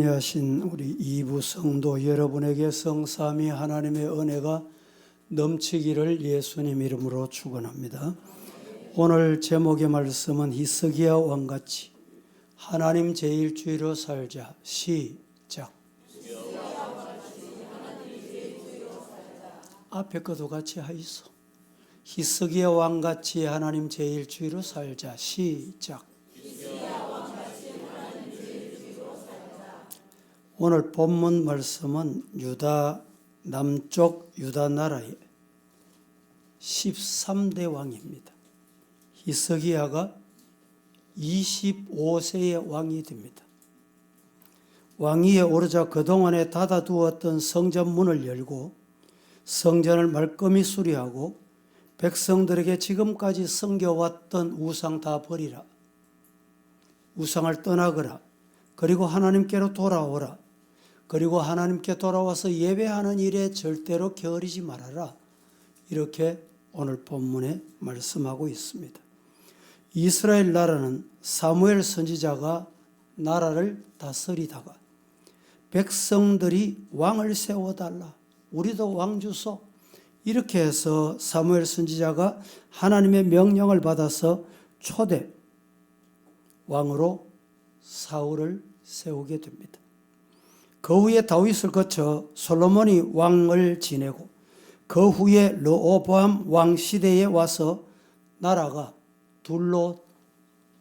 하신 우리 이부 성도 여러분에게 성삼위 하나님의 은혜가 넘치기를 예수님 이름으로 축원합니다. 오늘 제목의 말씀은 히스기야 왕같이 하나님 제1주의로 살자. 시작. 앞에 것도 같이 하이소. 히스기야 왕같이 하나님 제1주의로 살자. 시작. 오늘 본문 말씀은 유다 남쪽 유다 나라의 13대 왕입니다. 히스기야가 25세의 왕이 됩니다. 왕위에 오르자 그동안에 닫아두었던 성전 문을 열고 성전을 말끔히 수리하고 백성들에게 지금까지 섬겨왔던 우상 다 버리라. 우상을 떠나거라. 그리고 하나님께로 돌아오라. 그리고 하나님께 돌아와서 예배하는 일에 절대로 게으르지 말아라. 이렇게 오늘 본문에 말씀하고 있습니다. 이스라엘 나라는 사무엘 선지자가 나라를 다스리다가 백성들이 왕을 세워달라. 우리도 왕 주소. 이렇게 해서 사무엘 선지자가 하나님의 명령을 받아서 초대 왕으로 사울을 세우게 됩니다. 그 후에 다윗을 거쳐 솔로몬이 왕을 지내고 그 후에 르호보암 왕 시대에 와서 나라가 둘로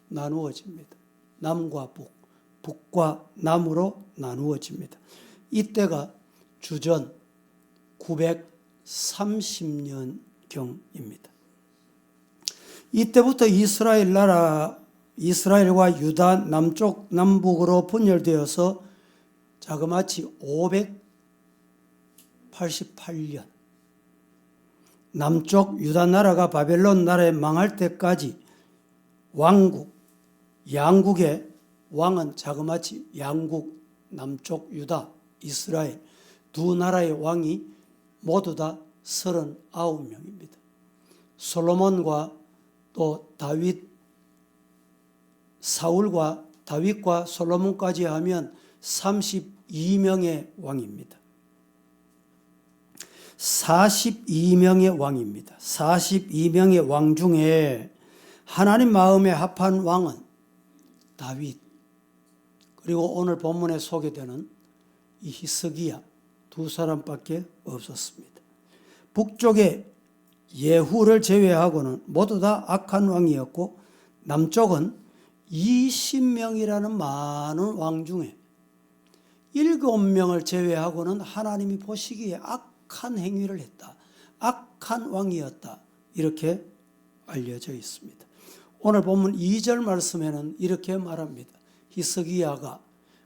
나누어집니다. 남과 북, 북과 남으로 나누어집니다. 이때가 주전 930년경입니다. 이때부터 이스라엘과 유다 남쪽 남북으로 분열되어서 자그마치 588년 남쪽 유다 나라가 바벨론 나라에 망할 때까지 양국의 왕은 자그마치 양국 남쪽 유다, 이스라엘 두 나라의 왕이 모두 다 39명입니다. 솔로몬과 또 사울과 다윗과 솔로몬까지 하면 32명의 왕입니다. 42명의 왕입니다. 42명의 왕 중에 하나님 마음에 합한 왕은 다윗, 그리고 오늘 본문에 소개되는 이 히스기야 두 사람밖에 없었습니다. 북쪽에 예후를 제외하고는 모두 다 악한 왕이었고 남쪽은 20명이라는 많은 왕 중에 7명을 제외하고는 하나님이 보시기에 악한 행위를 했다. 악한 왕이었다. 이렇게 알려져 있습니다. 오늘 본문 2절 말씀에는 이렇게 말합니다. 히스기야가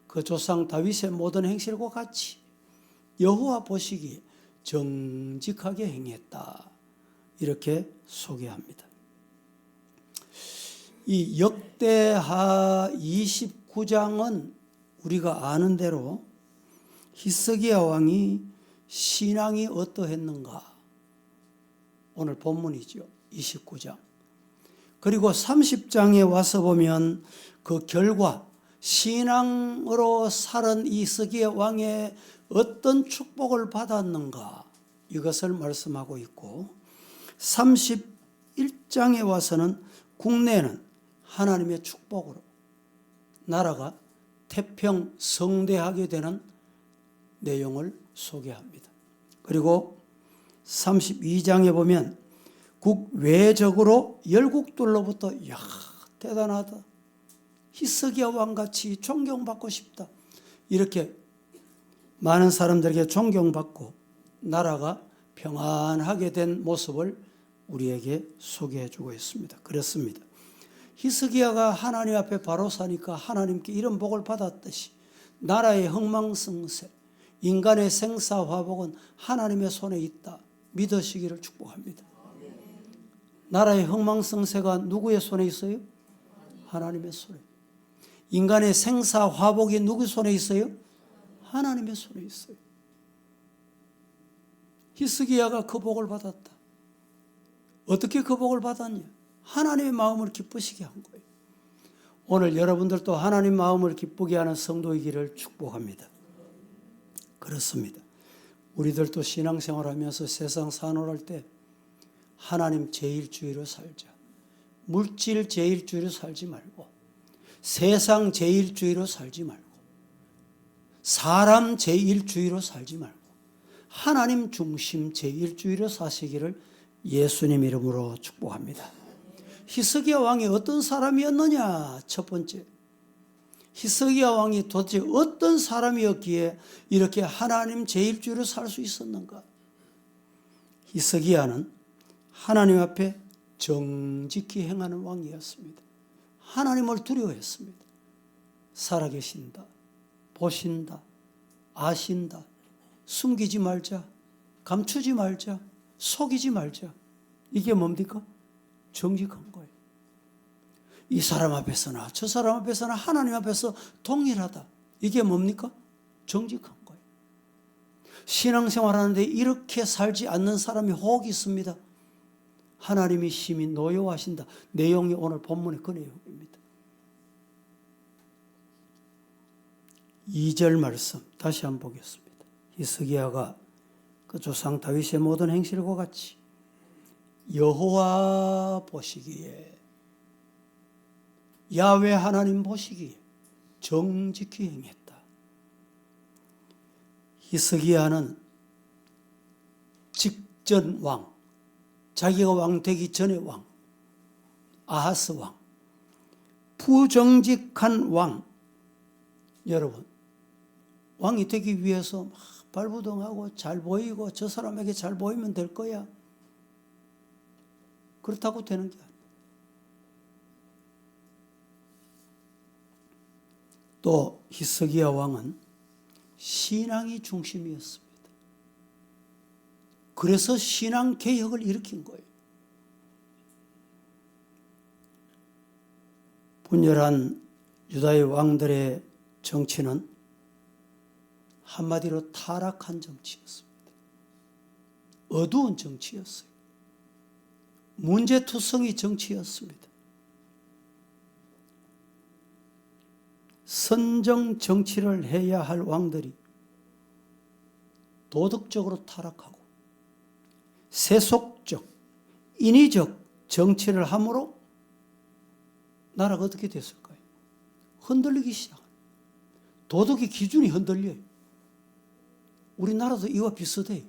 그 조상 다윗의 모든 행실과 같이 여호와 보시기에 정직하게 행했다. 이렇게 소개합니다. 이 역대하 29장은 우리가 아는 대로 히스기야 왕이 신앙이 어떠했는가? 오늘 본문이죠. 29장. 그리고 30장에 와서 보면 그 결과 신앙으로 살은 히스기야 왕의 어떤 축복을 받았는가? 이것을 말씀하고 있고 31장에 와서는 국내는 하나님의 축복으로 나라가 태평성대하게 되는 내용을 소개합니다. 그리고 32장에 보면 국외적으로 열국들로부터 야 대단하다. 히스기야 왕같이 존경받고 싶다. 이렇게 많은 사람들에게 존경받고 나라가 평안하게 된 모습을 우리에게 소개해주고 있습니다. 그렇습니다. 히스기야가 하나님 앞에 바로 사니까 하나님께 이런 복을 받았듯이 나라의 흥망성쇠, 인간의 생사화복은 하나님의 손에 있다. 믿으시기를 축복합니다. 나라의 흥망성쇠가 누구의 손에 있어요? 하나님의 손에. 인간의 생사화복이 누구 손에 있어요? 하나님의 손에 있어요. 히스기야가 그 복을 받았다. 어떻게 그 복을 받았냐? 하나님의 마음을 기쁘시게 한 거예요. 오늘 여러분들도 하나님 마음을 기쁘게 하는 성도이기를 축복합니다. 그렇습니다. 우리들도 신앙생활하면서 세상 산업할 때 하나님 제일주의로 살자. 물질 제일주의로 살지 말고, 세상 제일주의로 살지 말고, 사람 제일주의로 살지 말고, 하나님 중심 제일주의로 사시기를 예수님 이름으로 축복합니다. 히스기야 왕이 어떤 사람이었느냐? 첫 번째, 히스기야 왕이 도대체 어떤 사람이었기에 이렇게 하나님 제일주의로 살 수 있었는가? 히스기야는 하나님 앞에 정직히 행하는 왕이었습니다. 하나님을 두려워했습니다. 살아계신다, 보신다, 아신다, 숨기지 말자, 감추지 말자, 속이지 말자. 이게 뭡니까? 정직한 거예요. 이 사람 앞에서나 저 사람 앞에서나 하나님 앞에서 동일하다. 이게 뭡니까? 정직한 거예요. 신앙생활하는데 이렇게 살지 않는 사람이 혹 있습니다. 하나님이 심히 노여워하신다. 내용이 오늘 본문의 그 내용입니다. 2절 말씀 다시 한번 보겠습니다. 히스기야가 그 조상 다윗의 모든 행실과 같이 여호와 보시기에, 야훼 하나님 보시기에 정직히 행했다. 히스기야는 직전 왕, 자기가 왕 되기 전의 왕, 아하스 왕, 부정직한 왕. 여러분, 왕이 되기 위해서 막 발부동하고 잘 보이고 저 사람에게 잘 보이면 될 거야. 그렇다고 되는 게 아니에요. 또 히스기야 왕은 신앙이 중심이었습니다. 그래서 신앙 개혁을 일으킨 거예요. 분열한 유다의 왕들의 정치는 한마디로 타락한 정치였습니다. 어두운 정치였어요. 문제투성이 정치였습니다. 선정 정치를 해야 할 왕들이 도덕적으로 타락하고 세속적, 인위적 정치를 함으로 나라가 어떻게 됐을까요? 흔들리기 시작합니다. 도덕의 기준이 흔들려요. 우리나라도 이와 비슷해요.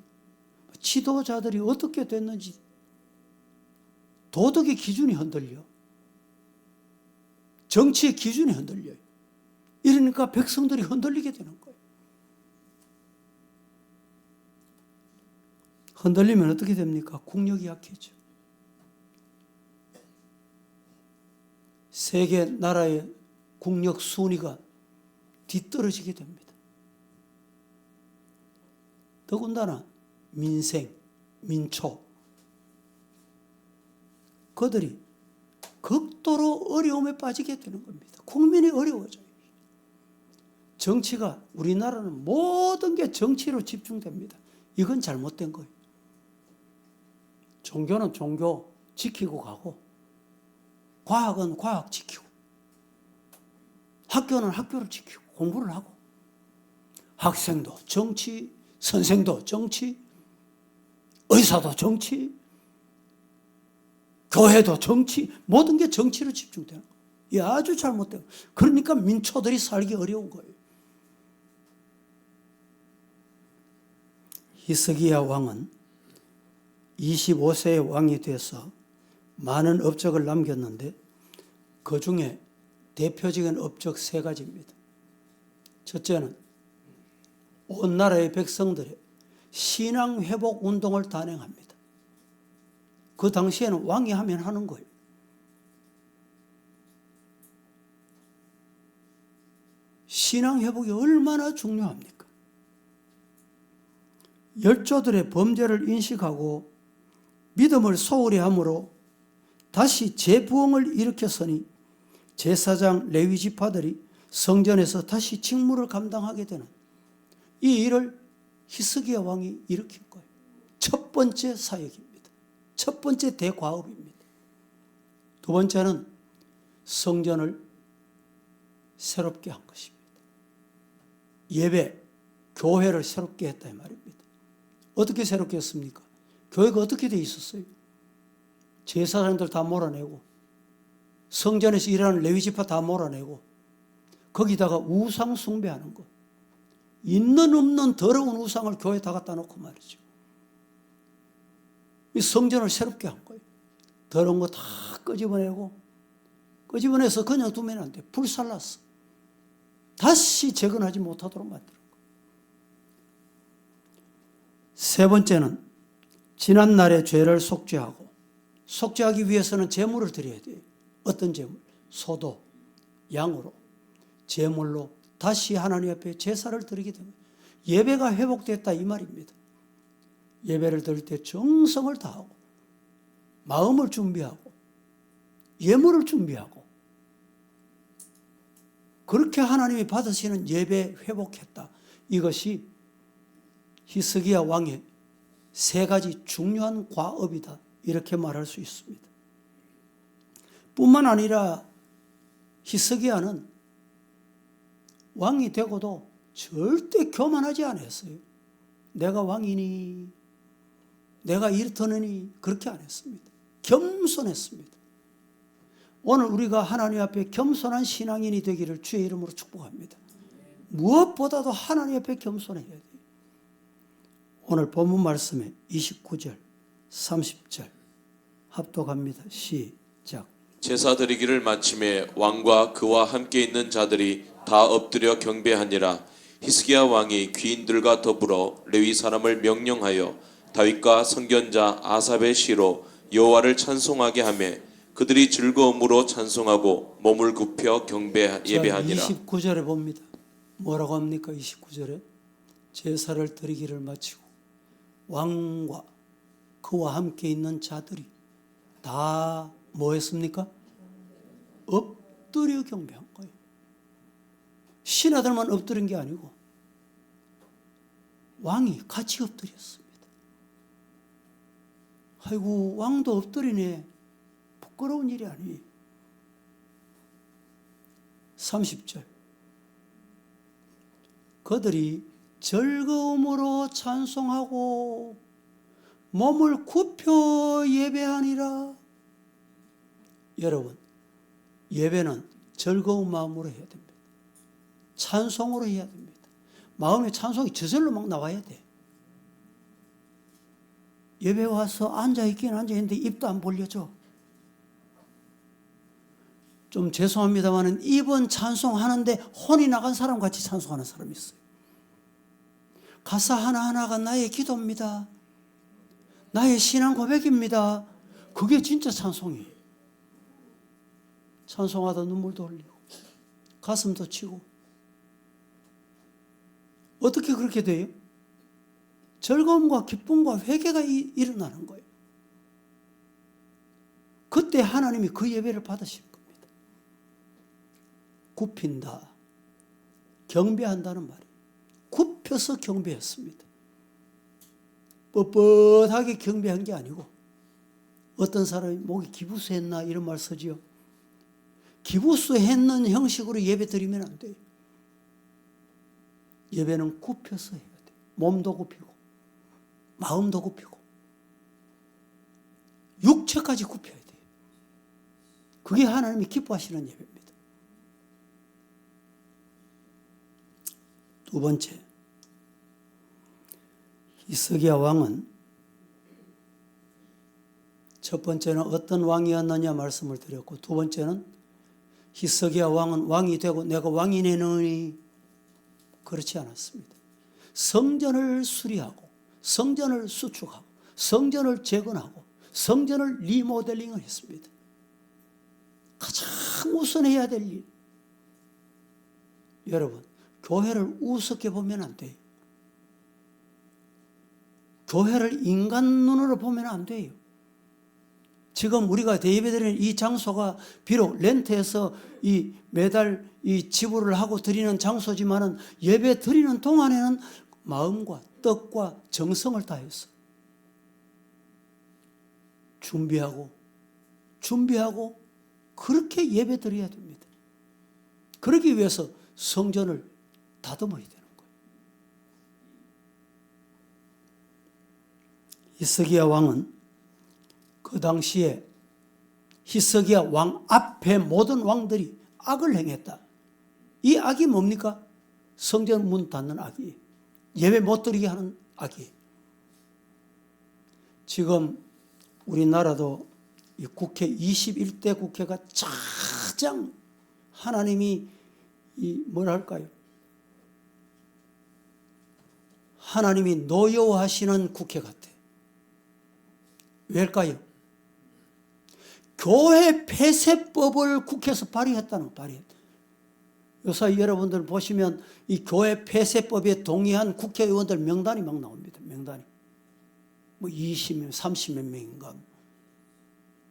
지도자들이 어떻게 됐는지 도덕의 기준이 흔들려. 정치의 기준이 흔들려요. 이러니까 백성들이 흔들리게 되는 거예요. 흔들리면 어떻게 됩니까? 국력이 약해져. 세계 나라의 국력 순위가 뒤떨어지게 됩니다. 더군다나 민생, 민초, 그들이 극도로 어려움에 빠지게 되는 겁니다. 국민이 어려워져요. 정치가, 우리나라는 모든 게 정치로 집중됩니다. 이건 잘못된 거예요. 종교는 종교 지키고 가고, 과학은 과학 지키고, 학교는 학교를 지키고 공부를 하고, 학생도 정치, 선생도 정치, 의사도 정치, 교회도 정치, 모든 게 정치로 집중되는 거예요. 이게 아주 잘못된 거예요. 그러니까 민초들이 살기 어려운 거예요. 히스기야 왕은 25세의 왕이 돼서 많은 업적을 남겼는데 그 중에 대표적인 업적 3가지입니다. 첫째는 온 나라의 백성들의 신앙 회복 운동을 단행합니다. 그 당시에는 왕이 하면 하는 거예요. 신앙 회복이 얼마나 중요합니까? 열조들의 범죄를 인식하고 믿음을 소홀히 함으로 다시 재부흥을 일으켰으니 제사장 레위 지파들이 성전에서 다시 직무를 감당하게 되는 이 일을 히스기야 왕이 일으킨 거예요. 첫 번째 사역입니다. 첫 번째 대과업입니다. 두 번째는 성전을 새롭게 한 것입니다. 예배, 교회를 새롭게 했다 이 말입니다. 어떻게 새롭게 했습니까? 교회가 어떻게 돼 있었어요? 제사장들 다 몰아내고 성전에서 일하는 레위지파 다 몰아내고 거기다가 우상 숭배하는 것, 있는 없는 더러운 우상을 교회에 다 갖다 놓고 말이죠. 이 성전을 새롭게 한 거예요. 더러운 거 다 끄집어내서 그냥 두면 안 돼. 불살랐어. 다시 재건하지 못하도록 만드는 거예요. 세 번째는 지난날의 죄를 속죄하고, 속죄하기 위해서는 제물을 드려야 돼요. 어떤 제물? 소도, 양으로, 제물로 다시 하나님 앞에 제사를 드리게 됩니다. 예배가 회복됐다 이 말입니다. 예배를 드릴 때 정성을 다하고 마음을 준비하고 예물을 준비하고 그렇게 하나님이 받으시는 예배 회복했다. 이것이 히스기야 왕의 세 가지 중요한 과업이다. 이렇게 말할 수 있습니다. 뿐만 아니라 히스기야는 왕이 되고도 절대 교만하지 않았어요. 내가 왕이니, 내가 이렇더니 그렇게 안 했습니다. 겸손했습니다. 오늘 우리가 하나님 앞에 겸손한 신앙인이 되기를 주의 이름으로 축복합니다. 무엇보다도 하나님 앞에 겸손해야 돼요. 오늘 본문 말씀에 29절, 30절 합독합니다. 시작. 제사 드리기를 마침에 왕과 그와 함께 있는 자들이 다 엎드려 경배하니라. 히스기야 왕이 귀인들과 더불어 레위 사람을 명령하여 다윗과 선견자 아삽의 시로 여호와를 찬송하게 하며 그들이 즐거움으로 찬송하고 몸을 굽혀 예배하니라. 29절에 봅니다. 뭐라고 합니까? 29절에 제사를 드리기를 마치고 왕과 그와 함께 있는 자들이 다 뭐 했습니까? 엎드려 경배한 거예요. 신하들만 엎드린 게 아니고 왕이 같이 엎드렸습니다. 아이고, 왕도 엎드리네. 부끄러운 일이 아니에요. 30절. 그들이 즐거움으로 찬송하고 몸을 굽혀 예배하니라. 여러분, 예배는 즐거운 마음으로 해야 됩니다. 찬송으로 해야 됩니다. 마음의 찬송이 저절로 막 나와야 돼. 예배 와서 앉아있긴 앉아있는데 입도 안 벌려져. 좀 죄송합니다만 입은 찬송하는데 혼이 나간 사람 같이 찬송하는 사람이 있어요. 가사 하나하나가 나의 기도입니다. 나의 신앙 고백입니다. 그게 진짜 찬송이에요. 찬송하다 눈물도 흘리고 가슴도 치고. 어떻게 그렇게 돼요? 즐거움과 기쁨과 회개가 일어나는 거예요. 그때 하나님이 그 예배를 받으실 겁니다. 굽힌다, 경배한다는 말이에요. 굽혀서 경배했습니다. 뻣뻣하게 경배한 게 아니고, 어떤 사람이 목이 기부수했나 이런 말 쓰지요. 기부수했는 형식으로 예배 드리면 안 돼요. 예배는 굽혀서 해야 돼요. 몸도 굽히고 마음도 굽히고 육체까지 굽혀야 돼요. 그게 하나님이 기뻐하시는 예배입니다. 두 번째, 히스기야 왕은 첫 번째는 어떤 왕이었느냐 말씀을 드렸고, 두 번째는 히스기야 왕은 왕이 되고 내가 왕이 되느니 그렇지 않았습니다. 성전을 수리하고 성전을 수축하고 성전을 재건하고 성전을 리모델링을 했습니다. 가장 우선 해야 될 일. 여러분, 교회를 우습게 보면 안 돼요. 교회를 인간 눈으로 보면 안 돼요. 지금 우리가 예배드리는 이 장소가 비록 렌트해서 매달 지불을 하고 드리는 장소지만은 예배 드리는 동안에는 마음과 뜻과 정성을 다해서 준비하고 그렇게 예배 드려야 됩니다. 그러기 위해서 성전을 다듬어야 되는 거예요. 히스기야 왕은 그 당시에 히스기야 왕 앞에 모든 왕들이 악을 행했다. 이 악이 뭡니까? 성전 문 닫는 악이, 예배 못 드리게 하는 악이. 지금 우리나라도 이 국회 21대 국회가 가장 하나님이 뭐랄까요? 하나님이 노여워하시는 국회 같아. 왜일까요? 교회 폐쇄법을 국회에서 발의했다. 요새 여러분들 보시면 이 교회 폐쇄법에 동의한 국회의원들 명단이 막 나옵니다. 명단이. 뭐 20명, 30몇 명인가.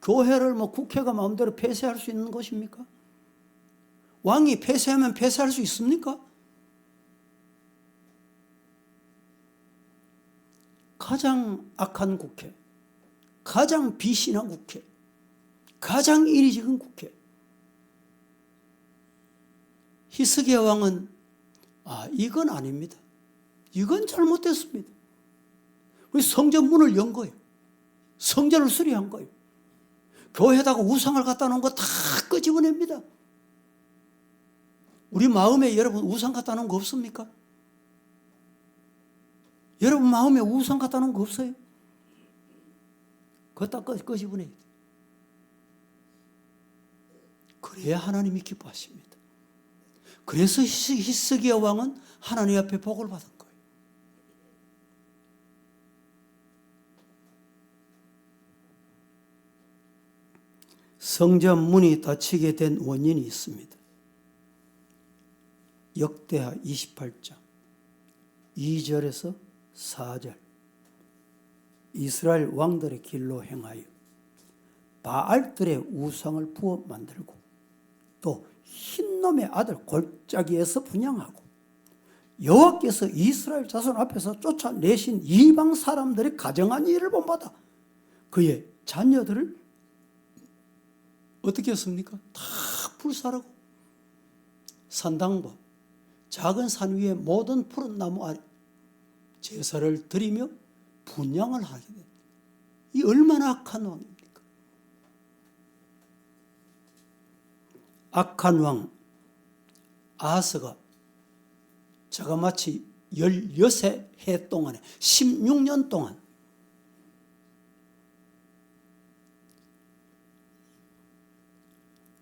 교회를 뭐 국회가 마음대로 폐쇄할 수 있는 것입니까? 왕이 폐쇄하면 폐쇄할 수 있습니까? 가장 악한 국회, 가장 비신한 국회, 가장 일이 적은 국회. 히스기야 왕은 이건 아닙니다. 이건 잘못됐습니다. 우리 성전 문을 연 거예요. 성전을 수리한 거예요. 교회에다가 우상을 갖다 놓은 거 다 끄집어냅니다. 우리 마음에 여러분 우상 갖다 놓은 거 없습니까? 여러분 마음에 우상 갖다 놓은 거 없어요? 그거 다 끄집어내야 돼. 그래야 하나님이 기뻐하십니다. 그래서 히스기야 왕은 하나님 앞에 복을 받은 거예요. 성전 문이 닫히게 된 원인이 있습니다. 역대하 28장 2절에서 4절. 이스라엘 왕들의 길로 행하여 바알들의 우상을 부어 만들고 또 흰놈의 아들 골짜기에서 분향하고 여호와께서 이스라엘 자손 앞에서 쫓아내신 이방 사람들의 가정한 일을 본받아 그의 자녀들을 어떻게 했습니까? 다 불살하고 산당과 작은 산 위에 모든 푸른 나무 아래 제사를 드리며 분향을 하게 됩니다. 이 얼마나 악한 왕입니까? 악한 왕 아하스가 자그마치 16해 동안에 16년 동안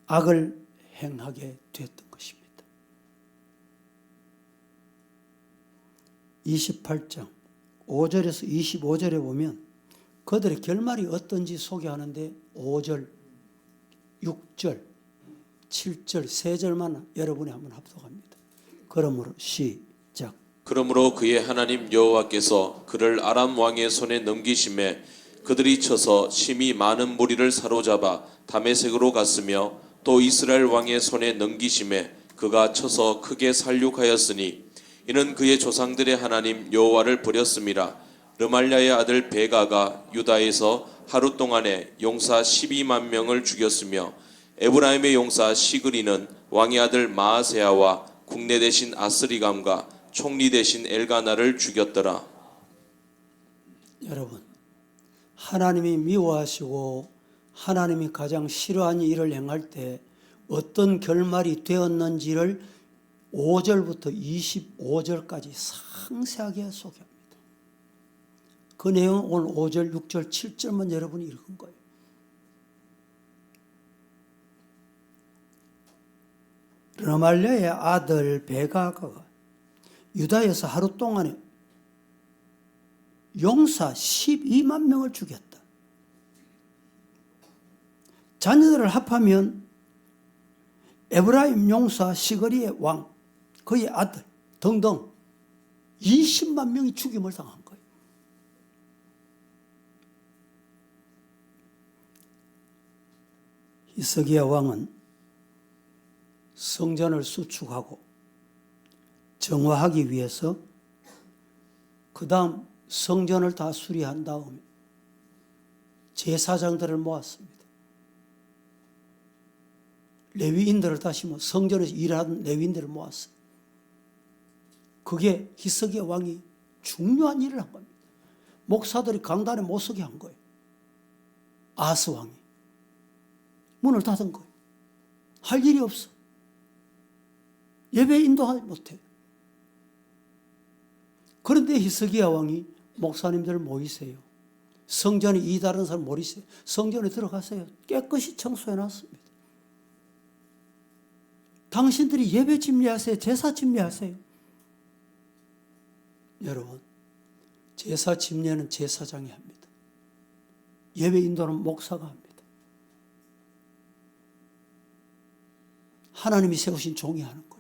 악을 행하게 되었던 것입니다. 28장 5절에서 25절에 보면 그들의 결말이 어떤지 소개하는데 5절, 6절, 7절, 3절만 여러분이 한번 합독합니다. 그러므로 시작. 그러므로 그의 하나님 여호와께서 그를 아람 왕의 손에 넘기심에 그들이 쳐서 심히 많은 무리를 사로잡아 다메섹으로 갔으며 또 이스라엘 왕의 손에 넘기심에 그가 쳐서 크게 살육하였으니 이는 그의 조상들의 하나님 여호와를 버렸음이라. 르말랴의 아들 베가가 유다에서 하루 동안에 용사 12만 명을 죽였으며 에브라임의 용사 시그리는 왕의 아들 마아세야와 국내 대신 아스리감과 총리 대신 엘가나를 죽였더라. 여러분, 하나님이 미워하시고 하나님이 가장 싫어하는 일을 행할 때 어떤 결말이 되었는지를 5절부터 25절까지 상세하게 소개합니다. 그 내용은 오늘 5절, 6절, 7절만 여러분이 읽은 거예요. 르말랴의 아들 베가가 유다에서 하루 동안에 용사 12만 명을 죽였다. 자녀들을 합하면 에브라임 용사 시그리의 왕, 그의 아들 등등 20만 명이 죽임을 당한 거예요. 히스기야 왕은 성전을 수축하고 정화하기 위해서 그 다음 성전을 다 수리한 다음에 제사장들을 모았습니다. 레위인들을 다시 성전에서 일하던 레위인들을 모았어요. 그게 히스기야 왕이 중요한 일을 한 겁니다. 목사들이 강단에 못 서게 한 거예요. 아하스 왕이 문을 닫은 거예요. 할 일이 없어. 예배 인도하지 못해. 그런데 히스기야 왕이 목사님들 모이세요. 성전에 이다른 사람 모이세요. 성전에 들어가세요. 깨끗이 청소해 놨습니다. 당신들이 예배 집례하세요. 제사 집례하세요. 여러분, 제사 집례는 제사장이 합니다. 예배 인도는 목사가 합니다. 하나님이 세우신 종이 하는 거예요.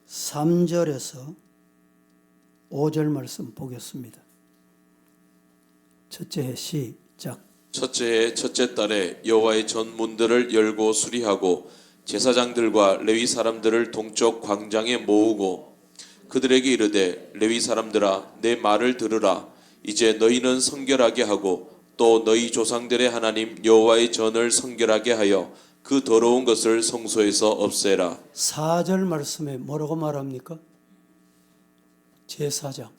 (3절에서) (5절) 말씀 보겠습니다. 첫째 해 시작. 첫째 해 첫째 달에 여호와의 전 문들을 열고 수리하고 제사장들과 레위 사람들을 동쪽 광장에 모으고 그들에게 이르되 레위 사람들아 내 말을 들으라. 이제 너희는 성결하게 하고 또 너희 조상들의 하나님 여호와의 전을 성결하게 하여 그 더러운 것을 성소에서 없애라. 4절 말씀에 뭐라고 말합니까? 제사장,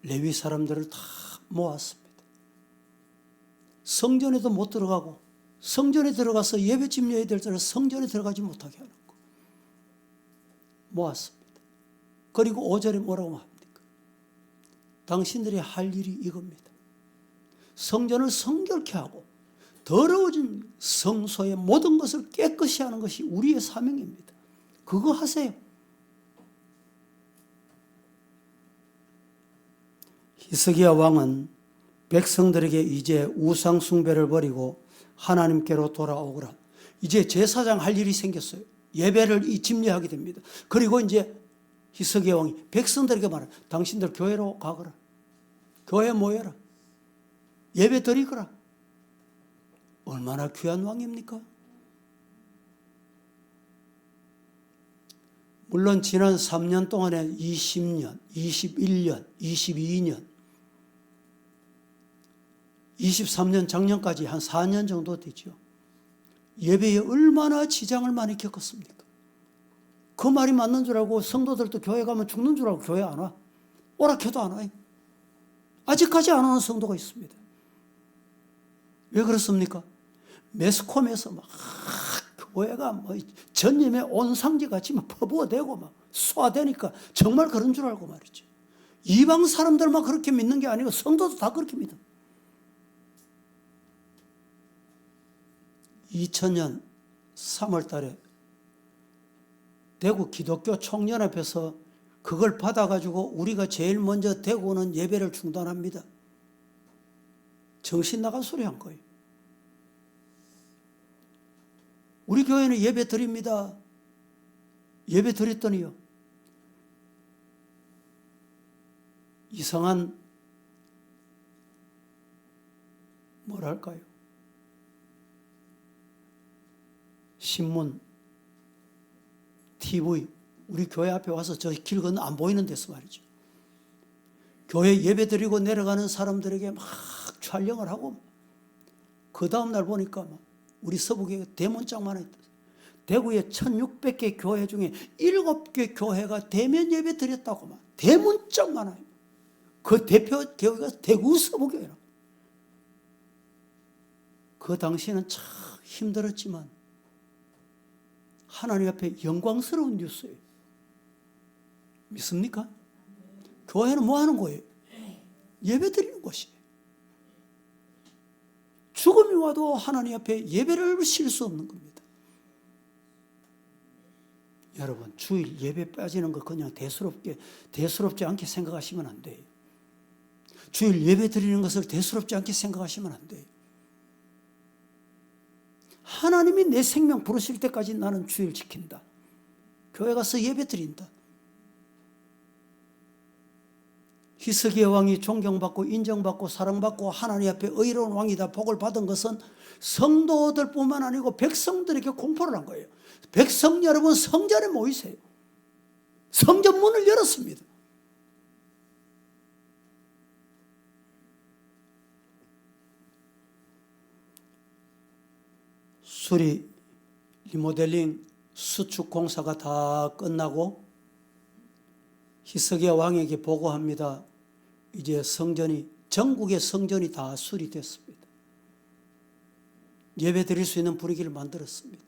레위 사람들을 다 모았습니다. 성전에도 못 들어가고 성전에 들어가서 예배 집례해야 될 때는 성전에 들어가지 못하게 하는 거. 모았습니다. 그리고 5절에 뭐라고 합니까? 당신들이 할 일이 이겁니다. 성전을 성결케 하고 더러워진 성소의 모든 것을 깨끗이 하는 것이 우리의 사명입니다. 그거 하세요. 히스기야 왕은 백성들에게 이제 우상 숭배를 버리고 하나님께로 돌아오거라. 이제 제사장 할 일이 생겼어요. 예배를 집례하게 됩니다. 그리고 이제 히스기야 왕이 백성들에게 말해, 당신들 교회로 가거라. 교회에 모여라. 예배 드리거라. 얼마나 귀한 왕입니까? 물론 지난 3년 동안에 20년, 21년, 22년, 23년 작년까지 한 4년 정도 되죠. 예배에 얼마나 지장을 많이 겪었습니까? 그 말이 맞는 줄 알고 성도들도 교회 가면 죽는 줄 알고 교회 안 와. 오락해도 안 와요. 아직까지 안 오는 성도가 있습니다. 왜 그렇습니까? 매스컴에서 막 교회가 뭐 전염의 온상지 같이 막 퍼부어대고 막 쏘아대니까 정말 그런 줄 알고 말이죠. 이방 사람들만 그렇게 믿는 게 아니고 성도도 다 그렇게 믿어. 2000년 3월 달에 대구 기독교 총연합에서 그걸 받아가지고 우리가 제일 먼저 대구는 예배를 중단합니다. 정신 나간 소리 한 거예요. 우리 교회는 예배 드립니다. 예배 드렸더니요. 이상한 뭐랄까요? 신문, TV, 우리 교회 앞에 와서 저 길 건너 안 보이는 데서 말이죠. 교회 예배 드리고 내려가는 사람들에게 막 촬영을 하고 그 다음날 보니까 막 우리 서북에 대문짝만 했다. 대구에 1600개 교회 중에 7개 교회가 대면 예배 드렸다고 막 대문짝 많아요. 그 대표 교회가 대구 서북교회라고. 그 당시에는 참 힘들었지만 하나님 앞에 영광스러운 뉴스예요. 믿습니까? 교회는 뭐 하는 거예요? 예배 드리는 곳이에요. 죽음이 와도 하나님 앞에 예배를 쉴 수 없는 겁니다. 여러분, 주일 예배 빠지는 거 그냥 대수롭지 않게 생각하시면 안 돼요. 주일 예배 드리는 것을 대수롭지 않게 생각하시면 안 돼요. 하나님이 내 생명 부르실 때까지 나는 주일 지킨다. 교회 가서 예배 드린다. 히스기야 왕이 존경받고 인정받고 사랑받고 하나님 앞에 의로운 왕이다 복을 받은 것은 성도들뿐만 아니고 백성들에게 공포를 한 거예요. 백성 여러분, 성전에 모이세요. 성전 문을 열었습니다. 수리, 리모델링, 수축 공사가 다 끝나고 히스기야 왕에게 보고합니다. 이제 성전이, 전국의 성전이 다 수리됐습니다. 예배 드릴 수 있는 분위기를 만들었습니다.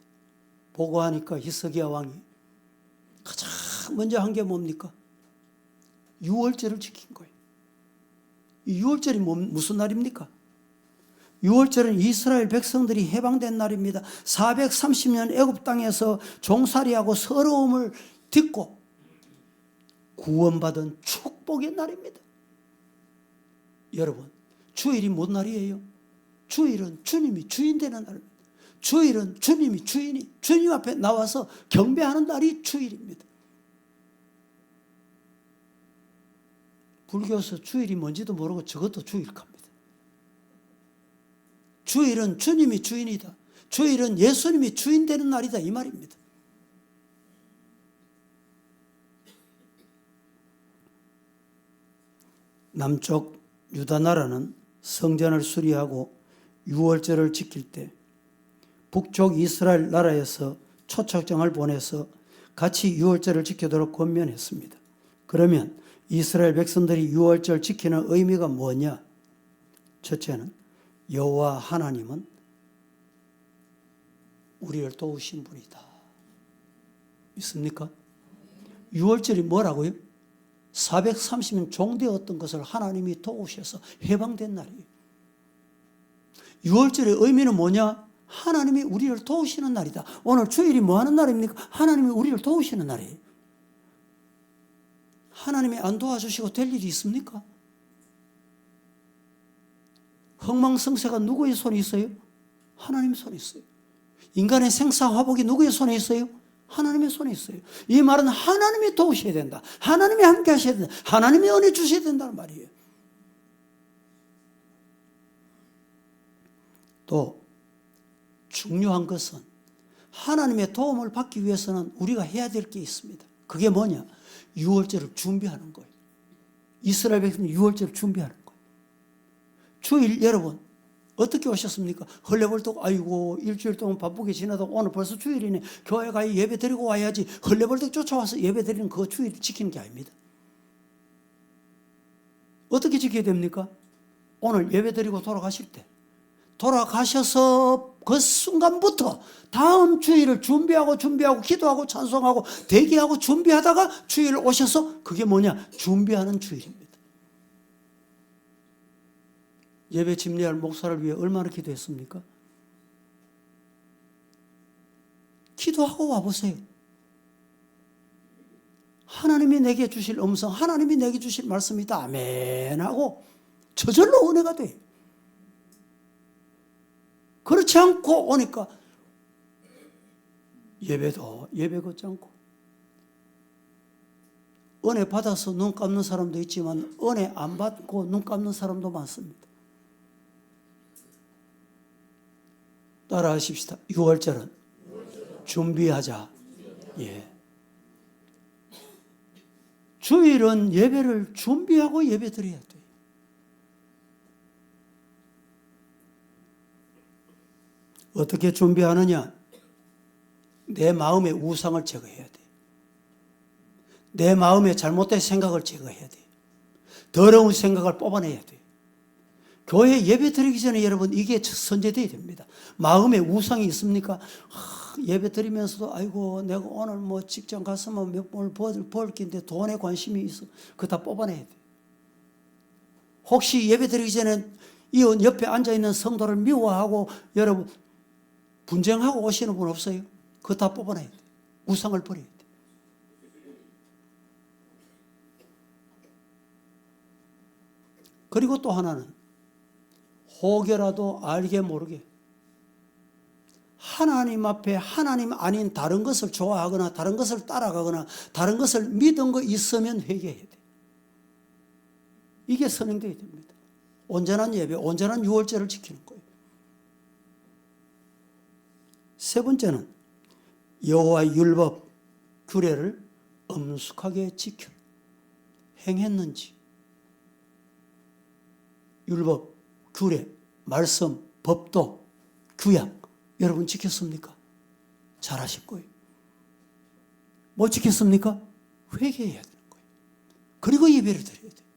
보고하니까 히스기야 왕이 가장 먼저 한 게 뭡니까? 유월절을 지킨 거예요. 이 유월절이 무슨 날입니까? 유월절은 이스라엘 백성들이 해방된 날입니다. 430년 애굽 땅에서 종살이하고 서러움을 딛고 구원받은 축복의 날입니다. 여러분, 주일이 뭔 날이에요? 주일은 주님이 주인 되는 날입니다. 주일은 주님이 주님 앞에 나와서 경배하는 날이 주일입니다. 불교에서 주일이 뭔지도 모르고 저것도 주일갑니다. 주일은 주님이 주인이다. 주일은 예수님이 주인 되는 날이다, 이 말입니다. 남쪽 유다 나라는 성전을 수리하고 유월절을 지킬 때 북쪽 이스라엘 나라에서 초청장을 보내서 같이 유월절을 지키도록 권면했습니다. 그러면 이스라엘 백성들이 유월절 지키는 의미가 뭐냐? 첫째는 여호와 하나님은 우리를 도우신 분이다. 믿습니까? 유월절이 뭐라고요? 430년 종되었던 것을 하나님이 도우셔서 해방된 날이에요. 유월절의 의미는 뭐냐? 하나님이 우리를 도우시는 날이다. 오늘 주일이 뭐 하는 날입니까? 하나님이 우리를 도우시는 날이에요. 하나님이 안 도와주시고 될 일이 있습니까? 흥망성쇠가 누구의 손에 있어요? 하나님의 손에 있어요. 인간의 생사화복이 누구의 손에 있어요? 하나님의 손에 있어요. 이 말은 하나님이 도우셔야 된다. 하나님이 함께 하셔야 된다. 하나님이 은혜 주셔야 된다는 말이에요. 또 중요한 것은 하나님의 도움을 받기 위해서는 우리가 해야 될 게 있습니다. 그게 뭐냐? 유월절을 준비하는 거예요. 이스라엘 백성은 유월절을 준비하는 거예요. 주일 여러분 어떻게 오셨습니까? 헐레벌떡 아이고 일주일 동안 바쁘게 지나다 오늘 벌써 주일이네. 교회 가야 예배 드리고 와야지. 헐레벌떡 쫓아와서 예배 드리는 그 주일을 지키는 게 아닙니다. 어떻게 지켜야 됩니까? 오늘 예배 드리고 돌아가실 때 돌아가셔서 그 순간부터 다음 주일을 준비하고 기도하고 찬송하고 대기하고 준비하다가 주일 오셔서 그게 뭐냐? 준비하는 주일입니다. 예배 집례할 목사를 위해 얼마나 기도했습니까? 기도하고 와보세요. 하나님이 내게 주실 음성, 하나님이 내게 주실 말씀이다. 아멘 하고 저절로 은혜가 돼요. 그렇지 않고 오니까 예배도 예배 걷지 않고 은혜 받아서 눈 감는 사람도 있지만 은혜 안 받고 눈 감는 사람도 많습니다. 따라 하십시다. 6월절은 준비하자. 예. 주일은 예배를 준비하고 예배 드려야 돼요. 어떻게 준비하느냐? 내 마음의 우상을 제거해야 돼. 내 마음의 잘못된 생각을 제거해야 돼. 더러운 생각을 뽑아내야 돼. 교회 예배 드리기 전에 여러분 이게 선제돼야 됩니다. 마음에 우상이 있습니까? 예배 드리면서도 아이고 내가 오늘 뭐 직장 갔으면 몇 번을 벌 긴데 돈에 관심이 있어. 그거 다 뽑아내야 돼. 혹시 예배 드리기 전에 이 옆에 앉아있는 성도를 미워하고 여러분 분쟁하고 오시는 분 없어요? 그거 다 뽑아내야 돼. 우상을 버려야 돼. 그리고 또 하나는 혹여라도 알게 모르게 하나님 앞에 하나님 아닌 다른 것을 좋아하거나 다른 것을 따라가거나 다른 것을 믿은 거 있으면 회개해야 돼. 이게 선행돼야 됩니다. 온전한 예배, 온전한 유월절을 지키는 거예요. 세 번째는 여호와의 율법, 규례를 엄숙하게 지켜 행했는지. 율법, 규례, 말씀, 법도, 규약 여러분 지켰습니까? 잘하실 거예요. 못 지켰습니까? 회개해야 되는 거예요. 그리고 예배를 드려야 돼요.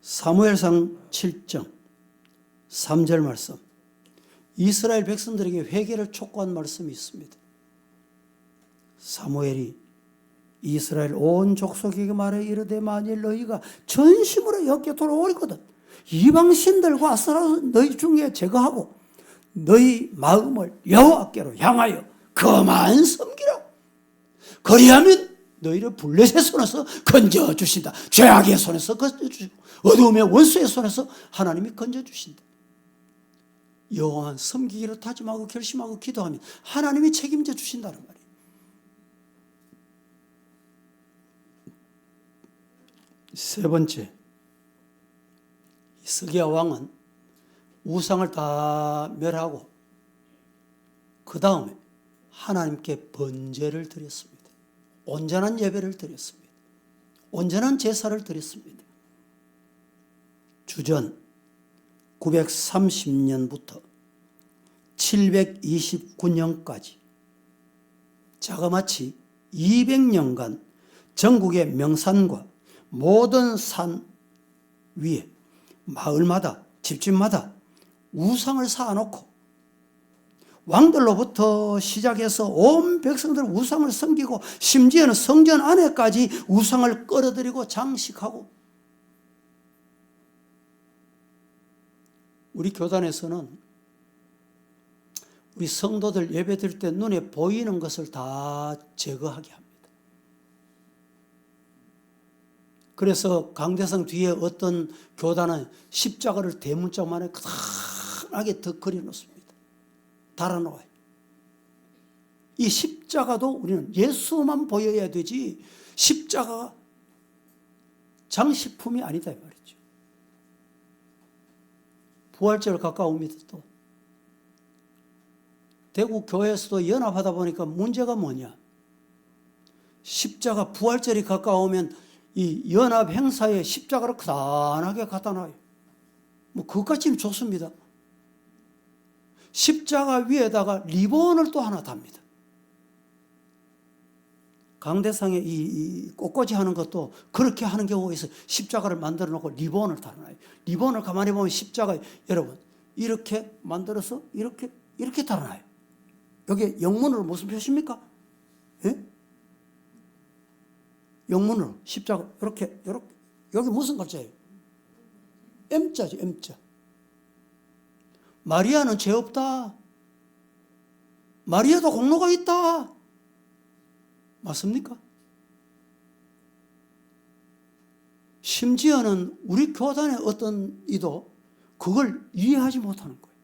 사무엘상 7장 3절 말씀, 이스라엘 백성들에게 회개를 촉구한 말씀이 있습니다. 사무엘이 이스라엘 온 족속에게 말해 이르되 만일 너희가 전심으로 여기에 돌아오거든 이방신들과 아스라엘 너희 중에 제거하고 너희 마음을 여호와께로 향하여 그만 섬기라고. 그리하면 너희를 블레셋의 손에서 건져주신다. 죄악의 손에서 건져주시고 어두움의 원수의 손에서 하나님이 건져주신다. 여호와만 섬기기로 다짐하고 결심하고 기도하면 하나님이 책임져 주신다는 말이에요. 세 번째, 스기야 왕은 우상을 다 멸하고 그 다음에 하나님께 번제를 드렸습니다. 온전한 예배를 드렸습니다. 온전한 제사를 드렸습니다. 주전 930년부터 729년까지 자그마치 200년간 전국의 명산과 모든 산 위에 마을마다 집집마다 우상을 쌓아놓고 왕들로부터 시작해서 온 백성들 우상을 섬기고 심지어는 성전 안에까지 우상을 끌어들이고 장식하고, 우리 교단에서는 우리 성도들 예배드릴 때 눈에 보이는 것을 다 제거하게 합니다. 그래서 강대상 뒤에 어떤 교단은 십자가를 대문짝만에 크다하게 더 그려놓습니다. 달아놓아요. 이 십자가도 우리는 예수만 보여야 되지 십자가가 장식품이 아니다 이 말이죠. 부활절 가까웁니다. 또 대구 교회에서도 연합하다 보니까 문제가 뭐냐, 십자가 부활절이 가까우면 이 연합 행사에 십자가를 크다하게 갖다 놔요. 뭐 그것까지는 좋습니다. 십자가 위에다가 리본을 또 하나 답니다. 강대상에 이 꽃꽂이 하는 것도 그렇게 하는 경우가 있어요. 십자가를 만들어 놓고 리본을 달아놔요. 리본을 가만히 보면 십자가, 여러분 이렇게 만들어서 이렇게 달아놔요. 여기 영문으로 무슨 표시입니까? 예? 영문으로 십자가 이렇게 여기 무슨 글자예요? M자죠. M자. 마리아는 죄 없다. 마리아도 공로가 있다. 맞습니까? 심지어는 우리 교단의 어떤 이도 그걸 이해하지 못하는 거예요.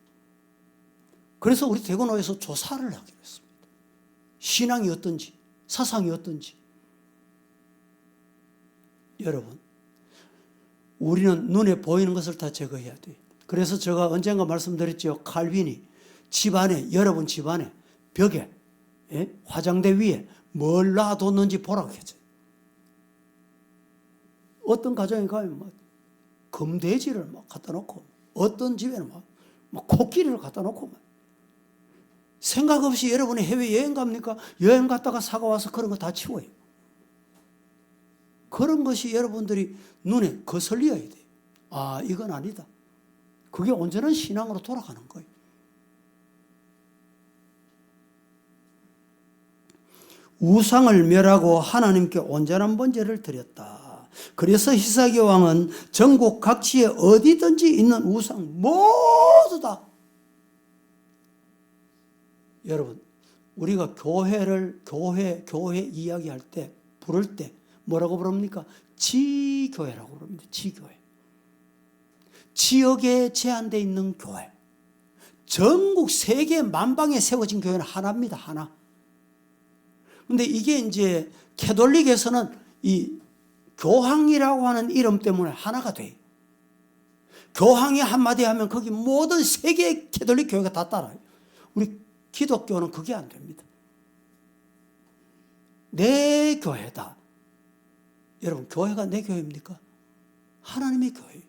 그래서 우리 대구노에서 조사를 하기로 했습니다. 신앙이 어떤지, 사상이 어떤지. 여러분, 우리는 눈에 보이는 것을 다 제거해야 돼요. 그래서 제가 언젠가 말씀드렸죠. 칼빈이 집안에, 여러분 집안에 벽에, 화장대 위에 뭘 놔뒀는지 보라고 했어요. 어떤 가정에 가면 막 금돼지를 막 갖다 놓고, 어떤 집에는 막 코끼리를 갖다 놓고, 생각 없이 여러분이 해외 여행 갑니까? 여행 갔다가 사가 와서 그런 거 다 치워요. 그런 것이 여러분들이 눈에 거슬려야 돼요. 아, 이건 아니다. 그게 온전한 신앙으로 돌아가는 거예요. 우상을 멸하고 하나님께 온전한 번제를 드렸다. 그래서 히스기야 왕은 전국 각지에 어디든지 있는 우상 모두 다, 여러분 우리가 교회 이야기할 때 부를 때 뭐라고 부릅니까? 지교회라고 부릅니다. 지교회. 지역에 제한되어 있는 교회. 전국 세계 만방에 세워진 교회는 하나입니다. 하나. 근데 이게 이제 캐톨릭에서는 이 교황이라고 하는 이름 때문에 하나가 돼요. 교황이 한마디 하면 거기 모든 세계 캐톨릭 교회가 다 따라요. 우리 기독교는 그게 안 됩니다. 내 교회다. 여러분, 교회가 내 교회입니까? 하나님의 교회예요.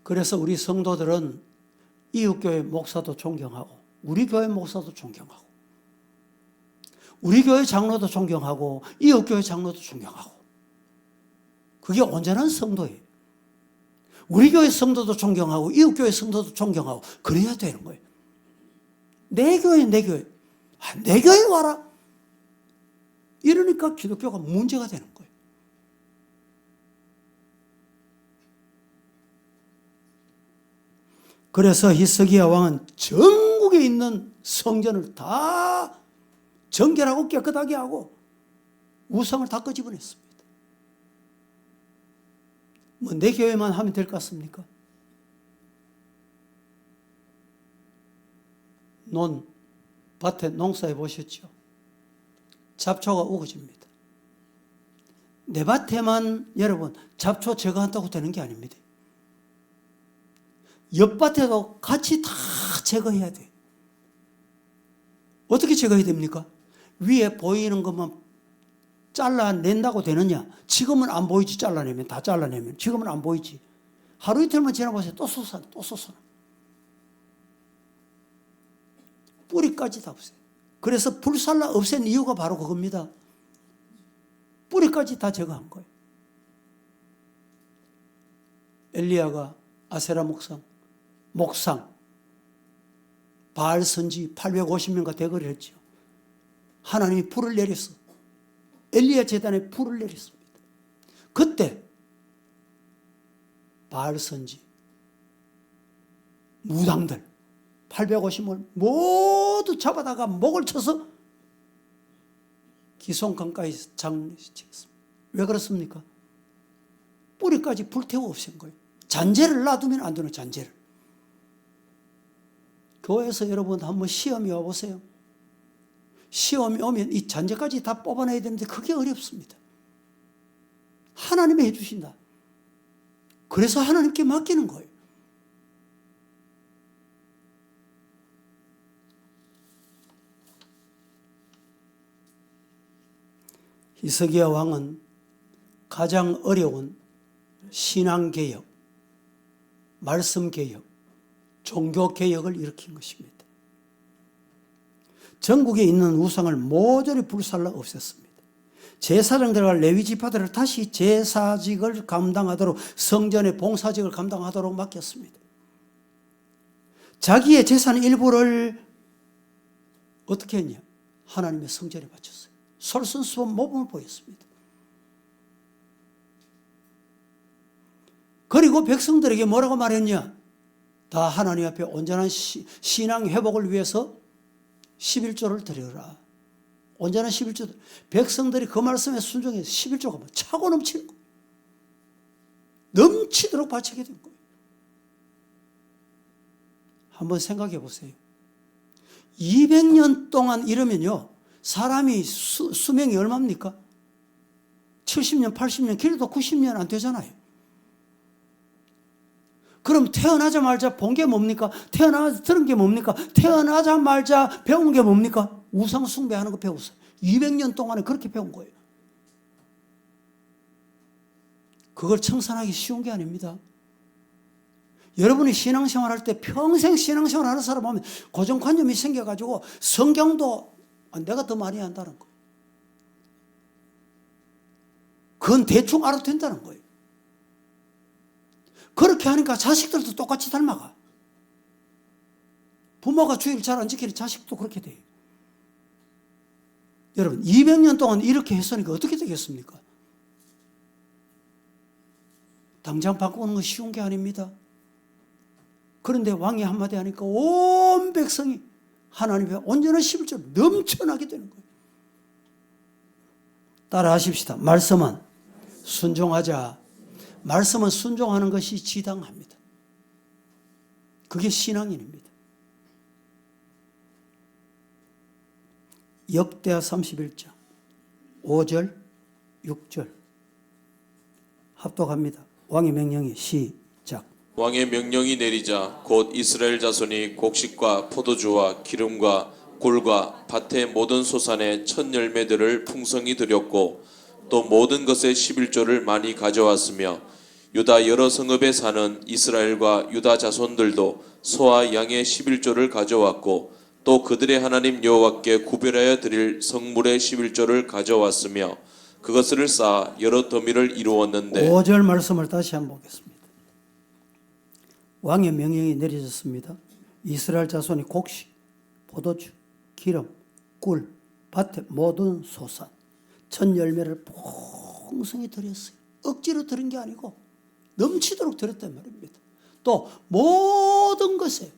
그래서 우리 성도들은 이웃교회 목사도 존경하고 우리 교회 목사도 존경하고 우리 교회 장로도 존경하고 이웃교회 장로도 존경하고 그게 온전한 성도예요. 우리 교회 성도도 존경하고 이웃교회 성도도 존경하고 그래야 되는 거예요. 내 교회 내 교회 내 교회 와라 이러니까 기독교가 문제가 되는 거예요. 그래서 히스기야 왕은 전국에 있는 성전을 다 정결하고 깨끗하게 하고 우상을 다 끄집어냈습니다. 뭐 내 교회만 하면 될 것 같습니까? 밭에 농사해 보셨죠? 잡초가 우거집니다. 내 밭에만 여러분 잡초 제거한다고 되는 게 아닙니다. 옆밭에도 같이 다 제거해야 돼요. 어떻게 제거해야 됩니까? 위에 보이는 것만 잘라낸다고 되느냐? 지금은 안 보이지. 잘라내면 다 잘라내면 지금은 안 보이지. 하루 이틀만 지나보세요. 또 솟아 또 솟아. 뿌리까지 다 없어요. 그래서 불살라 없앤 이유가 바로 그겁니다. 뿌리까지 다 제거한 거예요. 엘리야가 아세라 목상 바알 선지 850명과 대거를 했죠. 하나님이 불을 내렸어. 엘리야 제단에 불을 내렸습니다. 그때 바알 선지 무당들 850을 모두 잡아다가 목을 쳐서 기송강가에서 장례시켰습니다. 왜 그렇습니까? 뿌리까지 불태워 없앤 거예요. 잔재를 놔두면 안 되는 잔재를. 교회에서 여러분 한번 시험이 와보세요. 시험이 오면 이 잔재까지 다 뽑아내야 되는데 그게 어렵습니다. 하나님이 해주신다. 그래서 하나님께 맡기는 거예요. 히스기야 왕은 가장 어려운 신앙개혁, 말씀개혁, 종교개혁을 일으킨 것입니다. 전국에 있는 우상을 모조리 불살라 없앴습니다. 제사장들과 레위 지파들을 다시 제사직을 감당하도록 성전의 봉사직을 감당하도록 맡겼습니다. 자기의 재산 일부를 어떻게 했냐? 하나님의 성전에 바쳤어요. 솔선수범 모범을 보였습니다. 그리고 백성들에게 뭐라고 말했냐? 다 하나님 앞에 온전한 신앙 회복을 위해서 11조를 드려라. 온전한 11조. 백성들이 그 말씀에 순종해서 11조가 차고 넘치는 거예요. 넘치도록 바치게 된 거예요. 한번 생각해 보세요. 200년 동안 이러면요. 사람이 수명이 얼마입니까? 70년, 80년, 길어도 90년 안 되잖아요. 그럼 태어나자마자 본 게 뭡니까? 태어나자마자 들은 게 뭡니까? 태어나자마자 배운 게 뭡니까? 우상 숭배하는 거 배웠어요. 200년 동안에 그렇게 배운 거예요. 그걸 청산하기 쉬운 게 아닙니다. 여러분이 신앙생활 할 때 평생 신앙생활 하는 사람 보면 고정관념이 생겨가지고 성경도 내가 더 많이 한다는 거예요. 그건 대충 알아도 된다는 거예요. 그렇게 하니까 자식들도 똑같이 닮아가. 부모가 주의를 잘 안 지키는 자식도 그렇게 돼요. 여러분 200년 동안 이렇게 했으니까 어떻게 되겠습니까? 당장 바꾸는 건 쉬운 게 아닙니다. 그런데 왕이 한마디 하니까 온 백성이 하나님의 온전한 11조를 넘쳐나게 되는 거예요. 따라 하십시다. 말씀은 순종하자. 말씀은 순종하는 것이 지당합니다. 그게 신앙인입니다. 역대하 31장 5절 6절 합독합니다. 왕의 명령이 시작. 왕의 명령이 내리자 곧 이스라엘 자손이 곡식과 포도주와 기름과 굴과 밭의 모든 소산의 첫 열매들을 풍성히 드렸고 또 모든 것의 11조를 많이 가져왔으며 유다 여러 성읍에 사는 이스라엘과 유다 자손들도 소와 양의 11조를 가져왔고 또 그들의 하나님 여호와께 구별하여 드릴 성물의 11조를 가져왔으며 그것을 쌓아 여러 더미를 이루었는데 5절 말씀을 다시 한번 보겠습니다. 왕의 명령이 내려졌습니다. 이스라엘 자손이 곡식, 포도주, 기름, 꿀, 밭의 모든 소산, 첫 열매를 풍성히 드렸어요. 억지로 드린 게 아니고 넘치도록 드렸단 말입니다. 또 모든 것에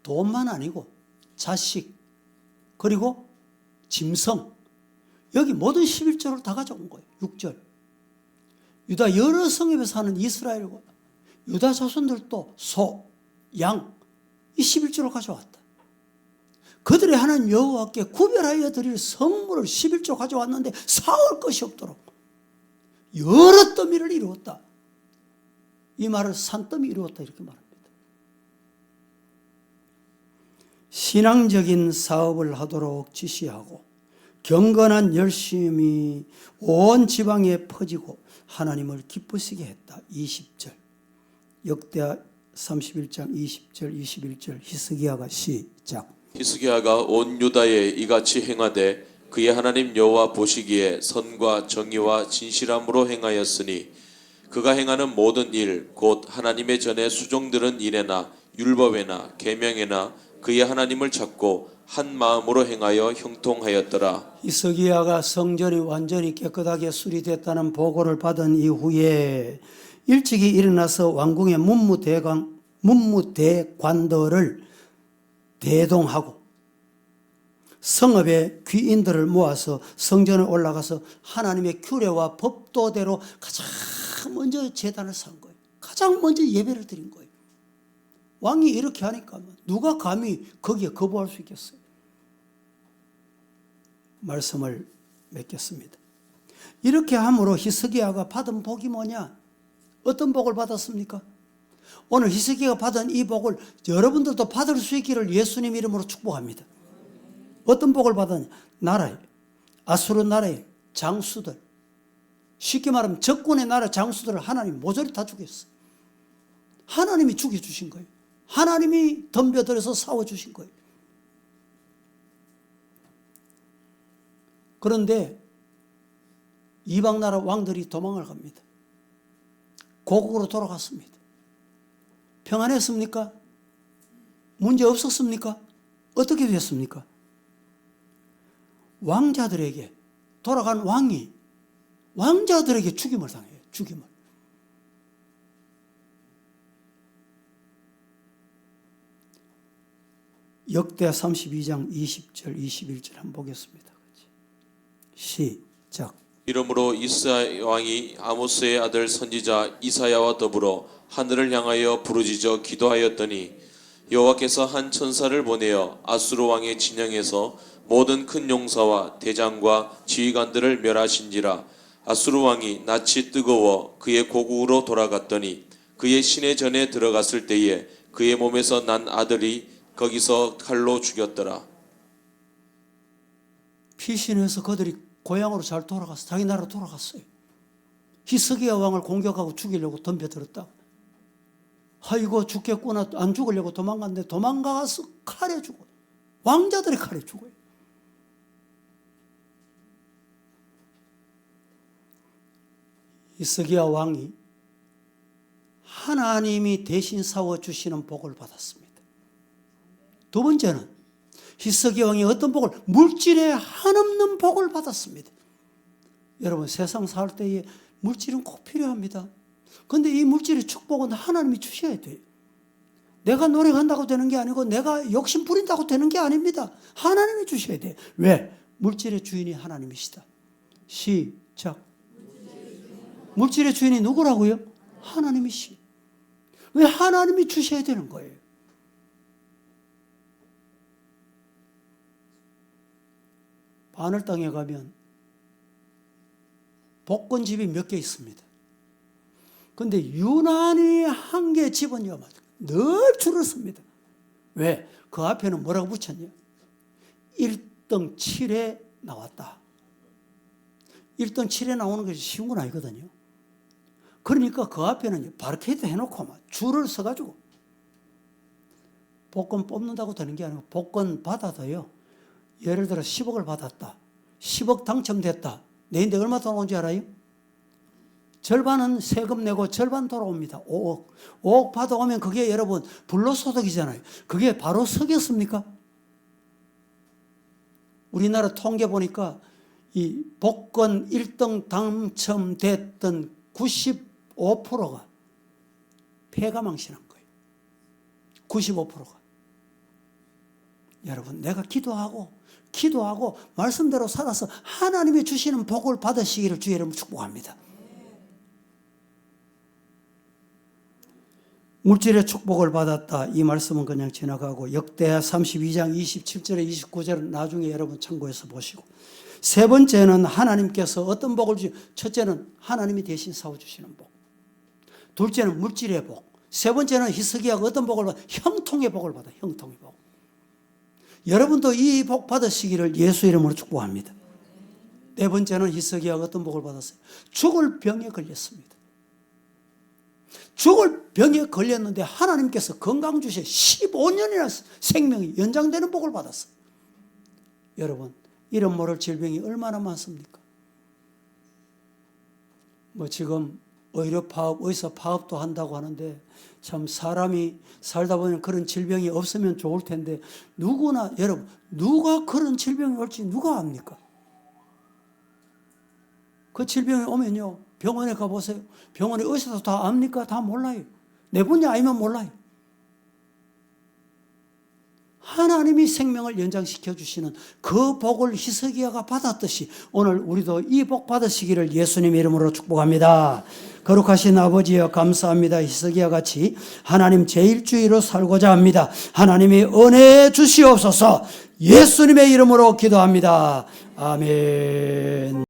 돈만 아니고 자식 그리고 짐승 여기 모든 11조를 다 가져온 거예요. 6절 유다 여러 성읍에 사는 이스라엘과 유다 자손들도 소, 양 이 11조를 가져왔다. 그들의 하나님 여호와께 구별하여 드릴 성물을 11조 가져왔는데 사올 것이 없도록 여러 더미를 이루었다. 이 말을 산더미 이루었다 이렇게 말합니다. 신앙적인 사업을 하도록 지시하고 경건한 열심이 온 지방에 퍼지고 하나님을 기쁘시게 했다. 20절 역대하 31장 20절 21절 히스기야가 시작. 히스기야가 온 유다에 이같이 행하되 그의 하나님 여호와 보시기에 선과 정의와 진실함으로 행하였으니 그가 행하는 모든 일 곧 하나님의 전에 수종들은 일에나 율법에나 계명에나 그의 하나님을 찾고 한 마음으로 행하여 형통하였더라. 히스기야가 성전이 완전히 깨끗하게 수리됐다는 보고를 받은 이후에 일찍이 일어나서 왕궁의 문무대관들을 대동하고 성읍의 귀인들을 모아서 성전에 올라가서 하나님의 규례와 법도대로 가장 먼저 제단을 산 거예요. 가장 먼저 예배를 드린 거예요. 왕이 이렇게 하니까 누가 감히 거기에 거부할 수 있겠어요? 말씀을 맺겠습니다. 이렇게 함으로 히스기야가 받은 복이 뭐냐? 어떤 복을 받았습니까? 오늘 히스기야가 받은 이 복을 여러분들도 받을 수 있기를 예수님 이름으로 축복합니다. 어떤 복을 받았냐? 나라에 아수르 나라의 장수들 쉽게 말하면 적군의 나라 장수들을 하나님 모조리 다 죽였어요. 하나님이 죽여주신 거예요. 하나님이 덤벼들어서 싸워주신 거예요. 그런데 이방 나라 왕들이 도망을 갑니다. 고국으로 돌아갔습니다. 평안했습니까? 문제 없었습니까? 어떻게 됐습니까? 왕자들에게 돌아간 왕이 왕자들에게 죽임을 당해요. 죽임을. 역대 32장 20절 21절 한번 보겠습니다. 시작. 이러므로 이스라엘 왕이 아모스의 아들 선지자 이사야와 더불어 하늘을 향하여 부르짖어 기도하였더니 여호와께서 한 천사를 보내어 아수르 왕의 진영에서 모든 큰 용사와 대장과 지휘관들을 멸하신지라. 아수르 왕이 낯이 뜨거워 그의 고국으로 돌아갔더니 그의 시내 전에 들어갔을 때에 그의 몸에서 난 아들이 거기서 칼로 죽였더라. 피신해서 그들이 고향으로 잘 돌아갔어. 자기 나라로 돌아갔어요. 히스기야 왕을 공격하고 죽이려고 덤벼들었다. 아이고 죽겠구나. 안 죽으려고 도망갔는데 도망가서 칼에 죽어. 왕자들이 칼에 죽어요. 히스기야 왕이 하나님이 대신 싸워주시는 복을 받았습니다. 두 번째는 히스기야 왕이 어떤 복을? 물질에 한없는 복을 받았습니다. 여러분 세상 살 때에 물질은 꼭 필요합니다. 그런데 이 물질의 축복은 하나님이 주셔야 돼요. 내가 노력한다고 되는 게 아니고 내가 욕심 부린다고 되는 게 아닙니다. 하나님이 주셔야 돼요. 왜? 물질의 주인이 하나님이시다. 시작. 물질의 주인이 누구라고요? 하나님이시. 왜 하나님이 주셔야 되는 거예요? 바늘 땅에 가면 복권집이 몇 개 있습니다. 그런데 유난히 한 개 집은 늘 줄을 섭니다. 왜? 그 앞에는 뭐라고 붙였냐? 1등 7에 나왔다. 1등 7에 나오는 것이 쉬운 건 아니거든요. 그러니까 그 앞에는 바리케이드 해놓고 막 줄을 서가지고 복권 뽑는다고 되는 게 아니고 복권 받아도요. 예를 들어 10억을 받았다. 10억 당첨됐다. 내인데 얼마 돌아온지 알아요? 절반은 세금 내고 절반 돌아옵니다. 5억. 5억 받아오면 그게 여러분 불로소득이잖아요. 그게 바로 서겠습니까? 우리나라 통계 보니까 이 복권 1등 당첨됐던 95%가 폐가망신한 거예요. 95%가. 여러분, 내가 기도하고 말씀대로 살아서 하나님이 주시는 복을 받으시기를 주의 이름으로 축복합니다. 물질의 축복을 받았다. 이 말씀은 그냥 지나가고 역대하 32장 27절에 29절은 나중에 여러분 참고해서 보시고, 세 번째는 하나님께서 어떤 복을 첫째는 하나님이 대신 싸워주시는 복, 둘째는 물질의 복, 세 번째는 히스기야가 어떤 복을 받아? 형통의 복을 받아. 형통의 복. 여러분도 이 복 받으시기를 예수 이름으로 축복합니다. 네 번째는 히스기야가 어떤 복을 받았어요? 죽을 병에 걸렸습니다. 죽을 병에 걸렸는데 하나님께서 건강 주셔 15년이나 생명이 연장되는 복을 받았어요. 여러분, 이름 모를 질병이 얼마나 많습니까? 뭐 지금 의료파업, 의사 파업도 한다고 하는데 참 사람이 살다 보면 그런 질병이 없으면 좋을 텐데 누구나, 여러분, 누가 그런 질병이 올지 누가 압니까? 그 질병이 오면요, 병원에 가보세요. 병원에 의사도 다 압니까? 다 몰라요. 내 분야 아니면 몰라요. 하나님이 생명을 연장시켜 주시는 그 복을 히스기야가 받았듯이 오늘 우리도 이 복 받으시기를 예수님의 이름으로 축복합니다. 거룩하신 아버지여 감사합니다. 히스기야 같이 하나님 제1주의로 살고자 합니다. 하나님이 은혜 주시옵소서. 예수님의 이름으로 기도합니다. 아멘.